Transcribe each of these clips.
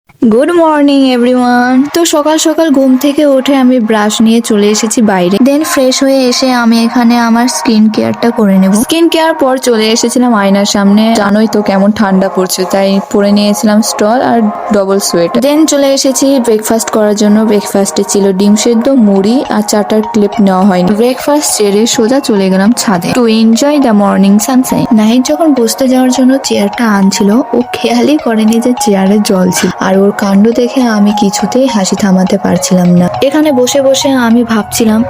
Good morning everyone. তো সকাল সকাল ঘুম থেকে উঠে আমি ব্রাশ নিয়ে চলে এসেছি বাইরে। দেন ফ্রেশ হয়ে এসে আমি এখানে আমার স্কিন কেয়ারটা করে নেব। স্কিন কেয়ার পর চলে এসেছিলাম আয়নার সামনে। জানোই তো কেমন ঠান্ডা পড়ছে, তাই পরে নিয়েছিলাম স্টল আর ডবল সোয়েটার। দেন চলে এসেছি ব্রেকফাস্ট করার জন্য। ব্রেকফাস্টে ছিল ডিম সেদ্ধ, মুড়ি আর চাটার ক্লিপ নেওয়া হয়নি। ব্রেকফাস্ট সেরে সোজা চলে গেলাম ছাদে to enjoy the morning Sunshine. Nahid যখন বসতে যাওয়ার জন্য চেয়ারটা আনছিল, ও খেয়ালই করেনি যে চেয়ারে জল ছিল, আর ওর কাণ্ড দেখে আমি কিছুতেই হাসি থামাতে পারছিলাম না। এখানে বসে বসে আমি ভাবছিলাম,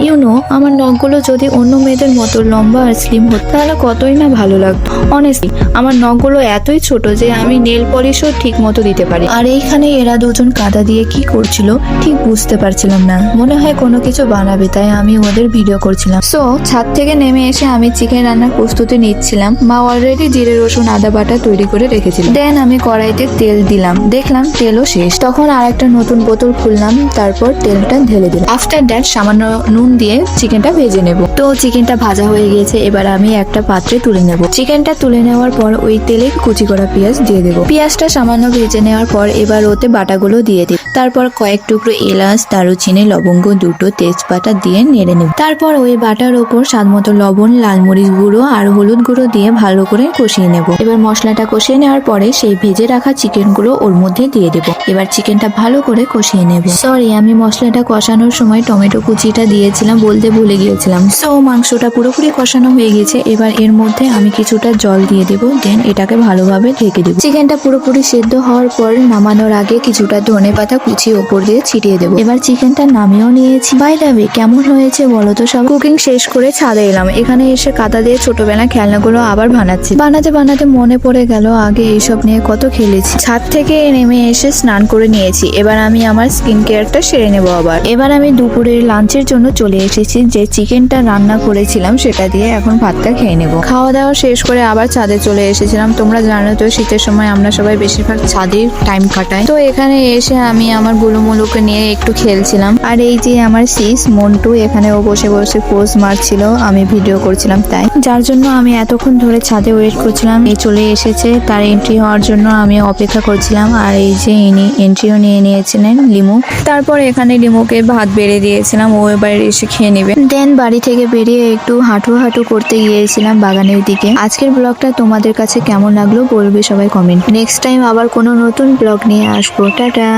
আমার নখগুলো যদি অন্য মেয়েদের মতো লম্বা আর স্লিম হতো তাহলে কতই না ভালো লাগতো। অনেস্টলি আমার নখগুলো এতই ছোট যে আমি নেল পলিশও ঠিক মতো দিতে পারি। আর এইখানে এরা দুজন কাদা দিয়ে কি করছিল ঠিক বুঝতে পারছিলাম না। মনে হয় কোনো কিছু বানাবে, তাই আমি ওদের ভিডিও করছিলাম। সো ছাদ থেকে নেমে এসে আমি চিকেন রান্নার প্রস্তুতি নিচ্ছিলাম। মা অলরেডি জিরে রসুন আদা বাটা তৈরি করে রেখেছিল। দেন আমি কড়াইতে তেল দিলাম, দেখলাম তেলও শেষ। তখন আর একটা নতুন বোতল খুললাম, তারপর তেলটা ঢেলে দিলাম। আফটার দ্যাট সামান্য নুন দিয়ে চিকেনটা ভেজে নেব। তো চিকেনটা ভাজা হয়ে গিয়েছে, এবার আমি একটা পাত্রে তুলে নেব। চিকেনটা তুলে নেওয়ার পর ওই তেলে কুচি করা পেঁয়াজ দিয়ে দেবো। পেঁয়াজটা সামান্য ভেজে নেওয়ার পর এবার ওতে বাটাগুলো দিয়ে দিই। তারপর কয়েক টুকরো এলাচ, দারুচিনি, লবঙ্গ, দুটো তেজপাতা দিয়ে নেড়ে নেব। তারপর ওই বাটার ওপর স্বাদ মতো লবণ, লাল মরিচ গুঁড়ো আর হলুদ গুঁড়ো দিয়ে ভালো করে কষিয়ে নেব। এবার মশলাটা কষিয়ে নেওয়ার পরে সেই ভেজে রাখা চিকেন গুলো ওর মধ্যে দিয়ে দেবো। এবার চিকেনটা ভালো করে কষিয়ে নেব। সরি, আমি মশলাটা কষানোর সময় টমেটো কুচিটা দিয়েছিলাম, বলতে ভুলে গিয়েছিলাম। সো মাংসটা পুরোপুরি কষানো হয়ে গেছে। এবার এর মধ্যে আমি কিছুটা জল দিয়ে দেবো। দেন এটাকে ভালোভাবে ঢেকে দেবো। চিকেনটা পুরোপুরি সেদ্ধ হওয়ার পর নামানোর আগে কিছুটা ধনেপাতা কুচি ওপর দিয়ে ছিটিয়ে দেবো। এবার চিকেনটা নামিয়েও নিয়েছি। বাই দ্য ওয়ে, কেমন হয়েছে বলো তো সব? কুকিং শেষ করে ছাদে এলাম। এখানে এসে কাদা দিয়ে ছোটবেলা খেলনাগুলো আবার বানাচ্ছি। বানাতে বানাতে মনে পড়ে গেল আগে এইসব নিয়ে কত খেলেছি। ছাদ থেকে নেমে এসে স্নান করে নিয়েছি। এবার আমি আমার স্কিন কেয়ারটা সেরে নেবো আবার। এবার আমি দুপুরের লাঞ্চের জন্য চলে এসেছি। যে চিকেনটা রান্না করেছিলাম সেটা দিয়ে এখন ভাতটা খেয়ে নেবো। খাওয়া দাওয়া শেষ করে আবার ছাদে চলে এসেছিলাম। তোমরা জানো তো শীতের সময় আমরা সবাই বেশিরভাগ ছাদে টাইম কাটাই। তো এখানে এসে আমি আমার গুলুমুলুকে নিয়ে একটু খেলছিলাম। আর এই যে আমার সিস মন্টু, এখানে ও বসে বসে পোজ মারছিল, আমি ভিডিও করছিলাম, তাই যার জন্য আমি এতক্ষণ ধরে ছাদে ওয়েট করছিলাম। এই চলে এসেছে, তার এন্ট্রি হওয়ার জন্য আমি অপেক্ষা করছিলাম। আর এই যে ইনি এন্ট্রিও নিয়ে নিয়েছিলেন, লিমু। তারপর এখানে লিমুকে ভাত বেড়ে দিয়েছিলাম, ও এবার এসে খেয়ে নেবে। দেন বাড়ি থেকে বেরিয়ে একটু হাঁটু করতে গিয়েছিলাম বাগানের দিকে। আজকের ব্লগটা তোমাদের কাছে কেমন লাগলো বলবে সবাই কমেন্ট। নেক্সট টাইম আবার কোনো নতুন ব্লগ নিয়ে আসবো। টাটা।